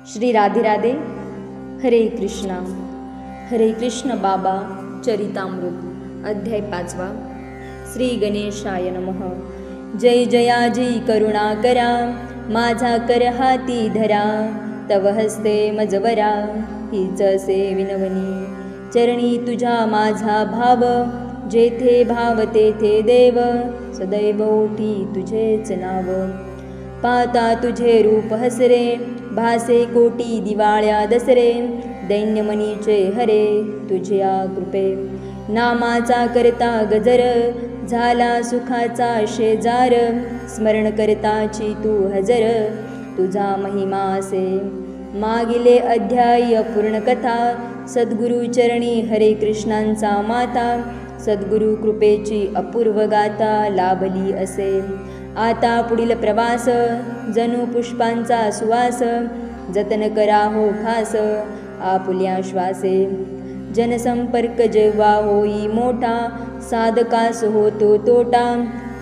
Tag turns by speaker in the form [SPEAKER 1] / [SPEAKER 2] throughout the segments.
[SPEAKER 1] श्री राधे राधे. हरे कृष्ण बाबा चरितामृत अध्याय 5. श्री गणेशाय नमः. जय जयाजी करुणाकरा, माझा कर हाती धरा, तव हस्ते मजवरा, हीच असे विनवनी. चरणी तुझा माझा भाव, जेथे भाव तेथे देव, सदैव ओठी तुझेच नाव. पाहता तुझे रूप हसरे, भासे कोटी दिवाळ्या दसरे, दैन्यमनीचे हरे तुझ्या कृपे. नामाचा करता गजर, झाला सुखाचा शेजार, स्मरण करताची तू हजर, तुझा महिमा असे. मागिले अध्याय पूर्ण कथा, सद्गुरु चरणी हरे कृष्णांचा माता, सद्गुरु कृपेची अपूर्व गाथा लाभली असे. आता पुढील प्रवास, जणू पुष्पांचा सुवास, जतन करा हो खास आपुल्या श्वासे. जनसंपर्क जेव्हा होई मोठा, साधकास होतो तोटा,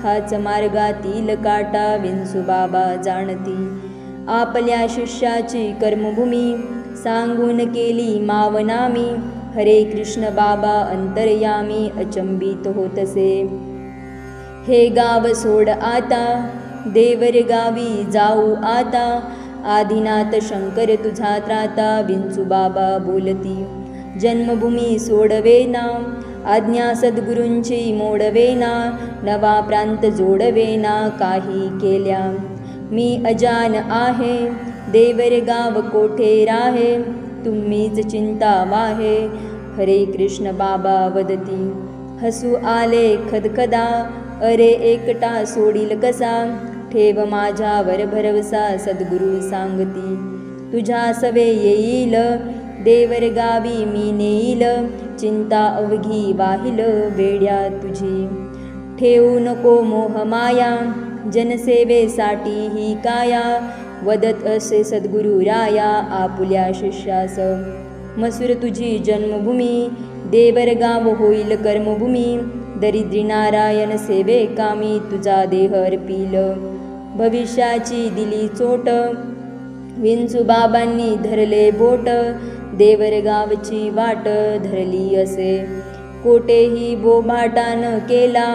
[SPEAKER 1] हाच मार्गातील काटा विंचूबाबा जाणती. आपल्या शिष्याची कर्मभूमी, सांगून केली मावनामी, हरे कृष्ण बाबा अंतर्यामी अचंबित होतसे. हे गाव सोड आता, देवर गावी जाऊ आता, आदिनाथ शंकर तुझा त्राता, विंचूबाबा बोलती. जन्मभूमी सोडवेना, आज्ञा सद्गुरूंची मोडवेना, नवा प्रांत जोडवेना काही केल्या. मी अजान आहे, देवर गाव कोठे राहे, तुम्हीच चिंता वाहे, हरे कृष्ण बाबा वदती. हसू आले खदखदा, अरे एकटा सोडील कसा, ठेव माझ्यावर भरवसा सद्गुरू सांगती. तुझ्या सवे येईल, देवर गावी मी नेईल, चिंता अवघी वाहिल वेड्या तुझी. ठेवू नको मोह माया, जनसेवेसाठी ही काया, वदत असे सद्गुरू राया आपुल्या शिष्यास. मसूर तुझी जन्मभूमी, देवर गाव होईल कर्मभूमी, दरिद्री नारायण सेवे कामी तुझा देह अर्पील. भविष्याची दिली चोट, विंचूबाबांनी धरले बोट, देवर गावची वाट धरली असे. कोठेही बोभाटा न केला,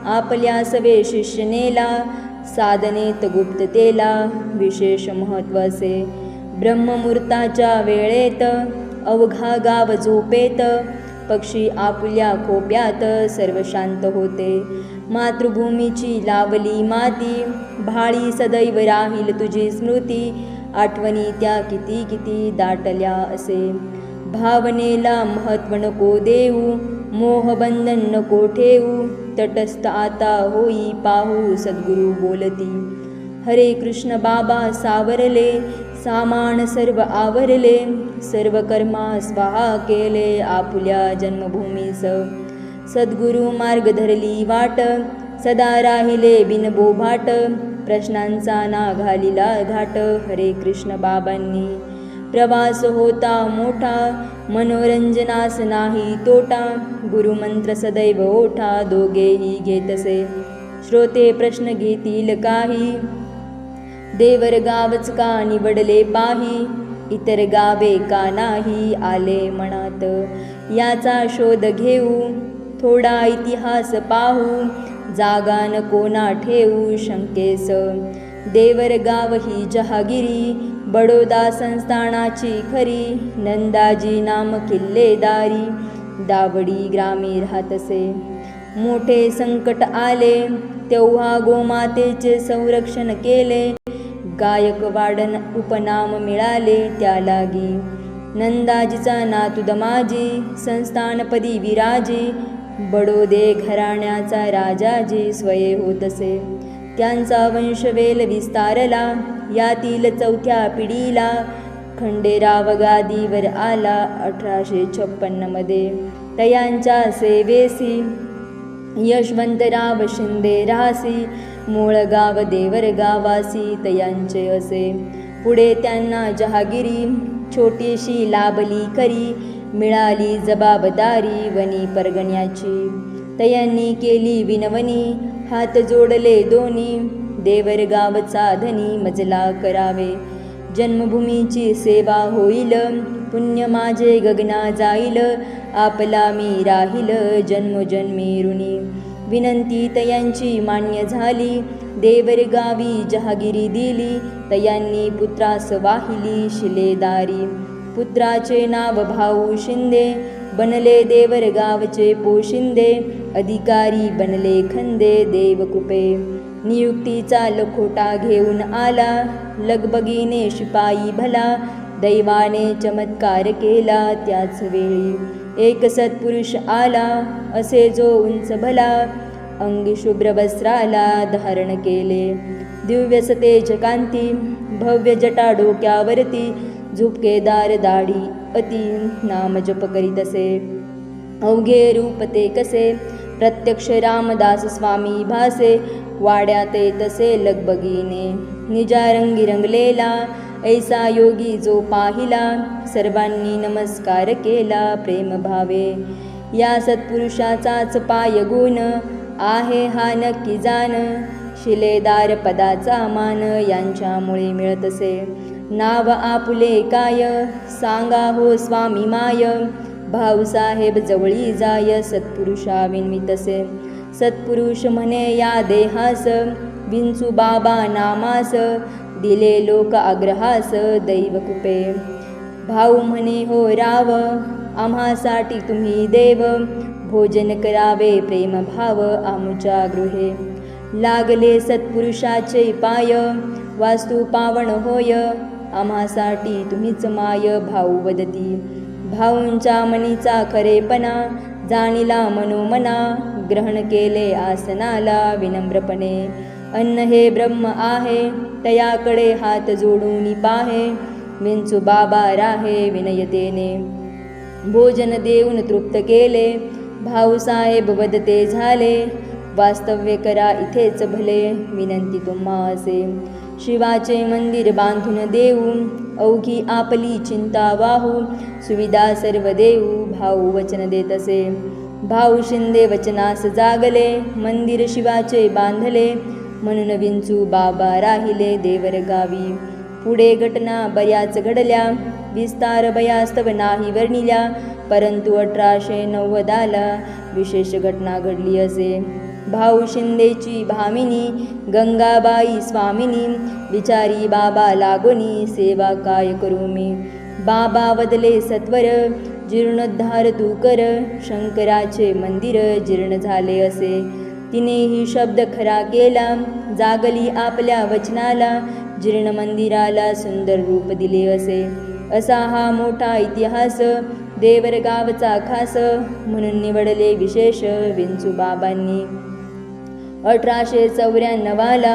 [SPEAKER 1] आपल्या सवे शिष्य नेला, साधनेत गुप्ततेला विशेष महत्त्व असे. ब्रह्ममुहूर्ताच्या वेळेत, अवघा गाव झोपेत, पक्षी आपुल्या खोप्यात सर्व शांत होते. मातृभूमीची लावली माती, भाळी सदैव राहील तुझी स्मृती, आठवणी त्या किती किती दाटल्या असे. भावनेला महत्त्व नको देऊ, मोहबंधन नको ठेवू, तटस्थ आता होई पाहू सद्गुरू बोलती. हरे कृष्ण बाबा सावरले, सामान सर्व आवरले, सर्व कर्मा स्वाहा केले आपुल्या जन्मभूमीस. सद्गुरू मार्ग धरली वाट, सदा राहिले बिनबोभाट, प्रश्नांचा ना घालिला घाट, हरे कृष्ण बाबांनी. प्रवास होता मोठा, मनोरंजनास नाही तोटा, गुरुमंत्र सदैव ओठा, दोघेही घेतसे. श्रोते प्रश्न घेतील काही, देवर गावच का निवडले पाही, इतर गावे का नाही आले मनात. याचा शोध घेऊ, थोडा इतिहास पाहू, जागा नको ना ठेवू शंकेस. देवर गाव ही जहागिरी, बडोदा संस्थानाची खरी, नंदाजी नाम किल्लेदारी, दावडी ग्रामी राहतसे. मोठे संकट आले, तेव्हा गोमातेचे संरक्षण केले, गायकवाडन उपनाम मिळाले त्या लागी. नंदाजीचा नातू दमाजी, संस्थानपदी विराजी, बडोदे घराण्याचा राजाजी स्वये होतसे. त्यांचा वंशवेल विस्तारला, यातील चौथ्या पिढीला, खंडेराव गादीवर आला 1856 मध्ये. तयांच्या सेवेसी यशवंतराव शिंदे राहासी, मूळ गाव देवर गावासी तयांचे असे. पुढे त्यांना जहागिरी छोटीशी लाभली खरी, मिळाली जबाबदारी वनी परगण्याची. तयांनी केली विनवणी, हात जोडले दोन्ही, देवर गावचा धनी मजला करावे. जन्मभूमीची सेवा होईल, पुण्य माझे गगना जाईल, आपला मी राहील जन्मोजन्मी ऋणी. विनंती तयांची मान्य झाली, देवर गावी जहागिरी दिली, तयांनी पुत्रास वाहिली शिलेदारी. पुत्राचे नाव भाऊ शिंदे, बनले देवर गावचे पोशिंदे, अधिकारी बनले खंदे देवकृपे. नियुक्तीचा लखोटा घेऊन आला, लगबगीने शिपाई भला, दैवाने चमत्कार केला त्याच वेळी. एक सत्पुरुष आला, असे जो उंच भला, अंगी शुभ्र वस्त्राला धारण केले, दिव्य सतेज कांती, भव्य जटा डोक्यावरती, झुपकेदार दाढी अति, नाम जप करीतसे, अवघे रूप ते कसे, प्रत्यक्ष रामदास स्वामी भासे, वाड्यात तसे लगबगीने, निजारंगी रंगलेला, ऐसा योगी जो पाहिला, सर्वांनी नमस्कार केला प्रेम भावे. या सत्पुरुषाचाच पाय गुण, आहे हा नक्की जाण, शिलेदार पदाचा मान, यांच्यामुळे मिळतसे. नाव आपुले काय, सांगा हो स्वामी माय, भाऊसाहेब जवळी जाय, सत्पुरुषा विनवितसे. सत्पुरुष म्हणे या देहास, विंचू बाबा नामास, दिले लोक आग्रहास दैवकृपे. भाऊ म्हणे हो राव, आम्हासाठी तुम्ही देव, भोजन करावे प्रेम भाव आमच्या गृहे. लागले सत्पुरुषाचे पाय, वास्तू पावन होय, आम्हासाठी तुम्हीच माय भाऊ वदती. भाऊंच्या मनीचा खरेपणा, जाणीला मनोमना, ग्रहण केले आसनाला विनम्रपणे. अन्न हे ब्रह्म आहे, तयाकडे हात जोडून पाहे, विंचू बाबा राहे विनयतेने. भोजन देऊन तृप्त केले, भाऊसाहेब वदते झाले, वास्तव्य करा इथेच भले, विनंती तुम्हासे. शिवाचे मंदिर बांधून देऊ, अवघी आपली चिंता वाहू, सुविधा सर्व देऊ, भाऊ वचन देतसे. भाऊ शिंदे वचनास जागले, मंदिर शिवाचे बांधले, म्हणून विंचू बाबा राहिले देवर गावी. पुढे घटना बऱ्याच घडल्या, विस्तार बयास्तव नाही वर्णिल्या, परंतु 1890 विशेष घटना घडली असे. भाऊ शिंदेची भामिनी, गंगाबाई स्वामिनी, विचारी बाबा लागोनी, सेवा काय करू मी. बाबा वदले सत्वर, जीर्णोद्धार तू कर, शंकराचे मंदिर जीर्ण झाले असे. तिनेही शब्द खरा केला, जागली आपल्या वचनाला, जीर्ण मंदिराला सुंदर रूप दिले असे. असा हा मोठा इतिहास, देवर गावचा खास, म्हणून निवडले विशेष विंचू बाबांनी. 1894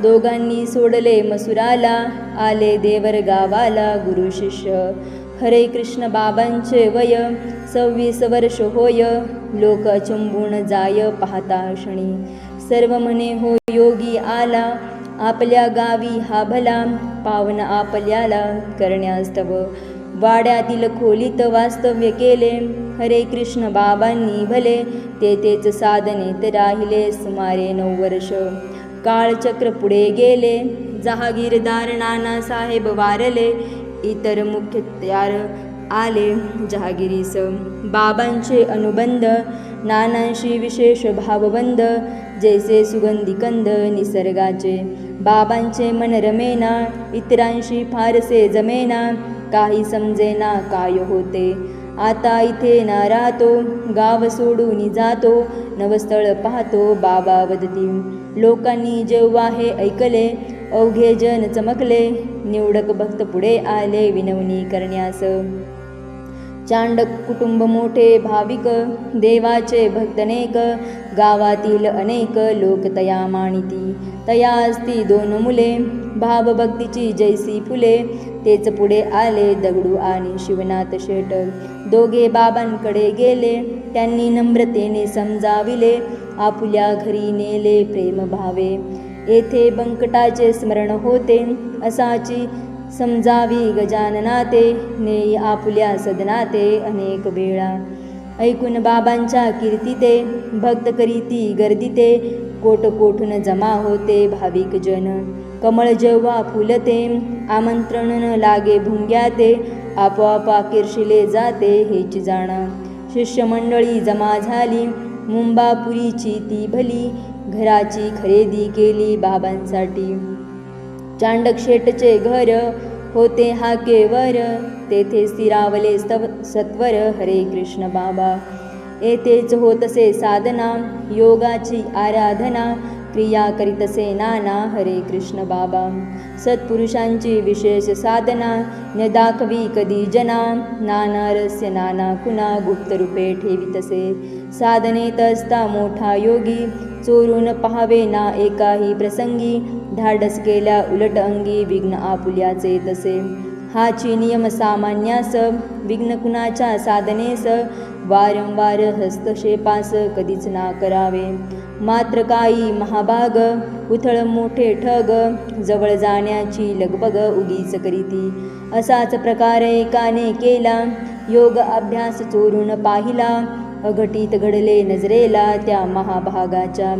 [SPEAKER 1] दोघांनी सोडले मसुराला, आले देवर गावाला गुरु शिष्य. हरे कृष्ण बाबांचे वय 26 वर्ष होय, लोक अचंबून जाय पाहता क्षणी. सर्व म्हणे हो योगी आला, आपल्या गावी हा भला, पावन आपल्याला करण्यास्तव. वाड्यातील खोलीत वास्तव्य केले, हरे कृष्ण बाबांनी भले, तेच साधनेत राहिले सुमारे 9 वर्ष. काळचक्र पुढे गेले, जहागीरदार नानासाहेब वारले, इतर मुख्यत्यार आले जहागिरीस. बाबांचे अनुबंध, नानांशी विशेष भावबंध, जैसे सुगंधी कंद निसर्गाचे. बाबांचे मन रमेना, इतरांशी फारसे जमेना, काही समजेना काय होते. आता इथे ना राहतो, गाव सोडून जातो, नवस्थळ पाहतो बाबा वदती. लोकांनी जेव्हा हे ऐकले, अवघे जन चमकले, निवडक भक्त पुढे आले विनवणी करण्यास. चांडक कुटुंब मोठे भाविक, देवाचे भक्तनेक, गावातील अनेक लोक तया मानिती. तया असती 2 मुले, भावभक्तीची जैसी फुले, तेच पुढे आले दगडू आणि शिवनाथ शेट. दोघे बाबांकडे गेले, त्यांनी नम्रतेने समजाविले, आपुल्या घरी नेले प्रेम भावे. येथे बंकटाचे स्मरण होते, असाची समजावी गजाननाते, नेई आपुल्या सदनाते अनेक वेळा. ऐकून बाबांच्या कीर्तीते, भक्त करीती गर्दीते, कोट कोठून जमा होते भाविक जन. कमळ जेव्हा फुलते आमंत्रण न लागे भुंग्या ते आपोआप आकीर्षिले जाते हेची जाणा. शिष्यमंडळी जमा झाली मुंबापुरीची ती भली घराची खरेदी केली बाबांसाठी. चांडक शेटचे घर होते हाकेवर तेथे स्थिरावले सत्वर हरे कृष्ण बाबा. येथेच होतसे साधना योगाची आराधना क्रिया करीतसे नाना हरे कृष्ण बाबा. सत्पुरुषांची विशेष साधना न दाखवी कधी जना नाना रस्य नाना कुणा गुप्त रूपे ठेवितसे. साधनेत असता मोठा योगी चोरून पाहावे ना एकाही प्रसंगी धाडस केल्या उलट अंगी विघ्न आपुल्याचे तसे. हाची नियम सामान्यास विघ्न कुणाच्या साधनेस वारंवार हस्तक्षेपास कधीच ना करावे. मात्र काही महाभाग उथळ मोठे ठग जवळ जाण्याची लगबग उगीच करीती. असाच प्रकार एकाने केला योग अभ्यास चोरून पाहिला अघटित घडले नजरेला त्या महाभागाच्या.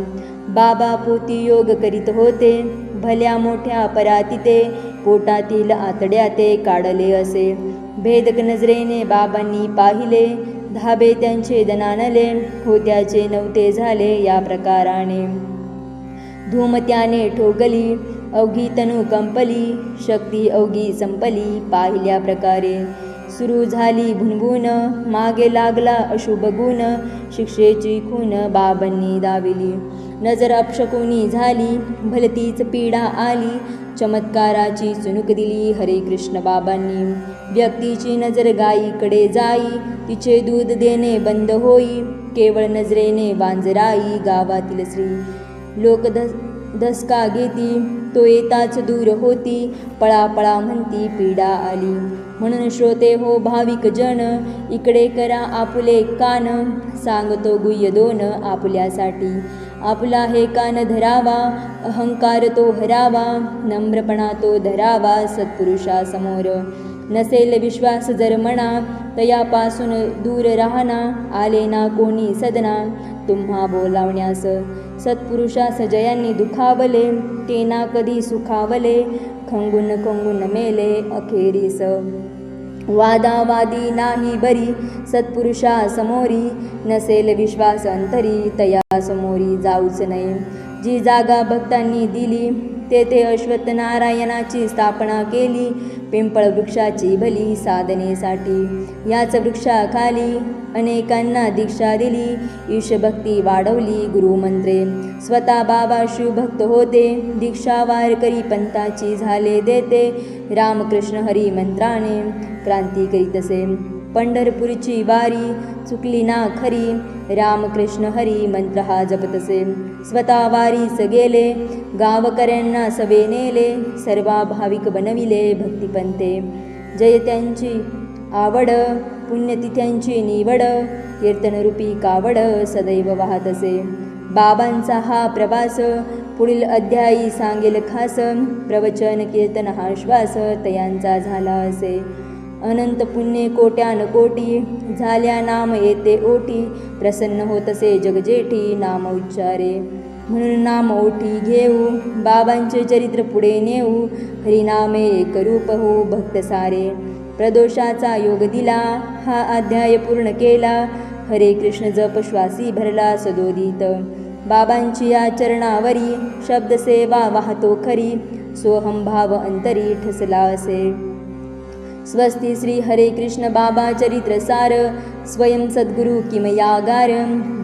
[SPEAKER 1] बाबा पोती योग करीत होते भल्या मोठ्या परातिते पोटातील आतड्या ते काढले असे. भेदक नजरेने बाबांनी पाहिले धाबे त्यांचे दणानले होत्याचे नव्हते झाले या प्रकाराने. धूम त्याने ठोकली अवघी तनु कंपली शक्ती अवघी संपली पाहिल्या प्रकारे. सुरू झाली भुनभुन मागे लागला अशुभ गुण शिक्षेची खून बाबांनी दाविली. नजर अपशकुनी झाली भलतीच पीडा आली चमत्काराची चुणूक दिली हरे कृष्ण बाबांनी. व्यक्तीची नजर गायीकडे जाई तिचे दूध देणे बंद होई केवळ नजरेने वांजराई गावातील स्त्री. लोक धसका घेती तो येताच दूर होती पळापळा म्हणती पीडा आली. म्हणून श्रोते हो भाविक जन इकडे करा आपुले कान सांगतो गुह्य दोन आपल्यासाठी. आपला हे कान धरावा अहंकार तो हरावा नम्रपणा तो धरावा सत्पुरुषासमोर. नसेल विश्वास जर म्हणा तयापासून दूर राहना आले ना कोणी सदना तुम्हा बोलावण्यास. सत्पुरुषास जयांनी दुखावले ते ना कधी सुखावले खंगून खंगून मेले अखेरीस. वादावादी नाही बरी सत्पुरुषा समोरी नसेल विश्वास अंतरी तया समोरी जाऊच नये. जी जागा भक्तांनी दिली तेथे अश्वत्थ नारायणाची स्थापना केली पिंपळ वृक्षाची भली साधनेसाठी. याच वृक्षाखाली अनेकांना दीक्षा दिली ईशभक्ती वाढवली गुरुमंत्रे. स्वतः बाबा शिवभक्त होते दीक्षा वारकरी पंथाची झाले देते रामकृष्ण हरी मंत्राने क्रांती करीतसे. पंढरपूरची वारी चुकली ना खरी रामकृष्ण हरी मंत्र हा जपतसे. स्वतः वारीस गेले गावकऱ्यांना सवे नेले सर्वा भाविक बनविले भक्तिपंथे. जयत्यांची आवड पुण्यतिथ्यांची निवड कीर्तनरूपी कावड सदैव वाहतसे. बाबांचा हा प्रवास पुढील अध्यायी सांगेल खास प्रवचन कीर्तन हा श्वास तयांचा झाला असे. अनंत पुण्ये कोट्यान कोटी झाल्या नाम येते ओटी प्रसन्न होतसे जगजेठी नाम उच्चारे. म्हणून नाम ओठी घेऊ बाबांचे चरित्र पुढे नेऊ हरिनामे एक रूप हो भक्त सारे. प्रदोषाचा योग दिला हा अध्याय पूर्ण केला हरे कृष्ण जप श्वासी भरला सदोदित. बाबांची या चरणावरी शब्द सेवा वाहतो खरी सोहम भाव अंतरी ठसला असे. स्वस्ति श्री हरे कृष्ण बाबा चरित्र सार स्वयं सद्गुरु किमयागार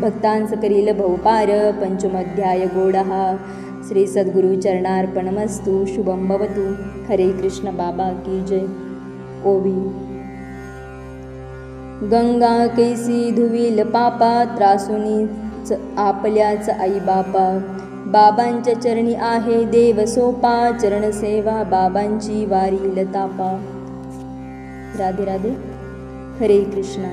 [SPEAKER 1] भक्तांस करील भवपार पंचमध्याय गोडहा. श्री सद्गुरु चरणार्पणमस्तु शुभम भवतु. हरे कृष्ण बाबा की जय. ओवी. गंगा कैसी धुवील पापा त्रासुनीच आपल्याच आई बापा. बाबांच्या चरणी आहे देव सोपा चरण सेवा बाबांची वारी लतापा. राधे राधे. हरे कृष्णा.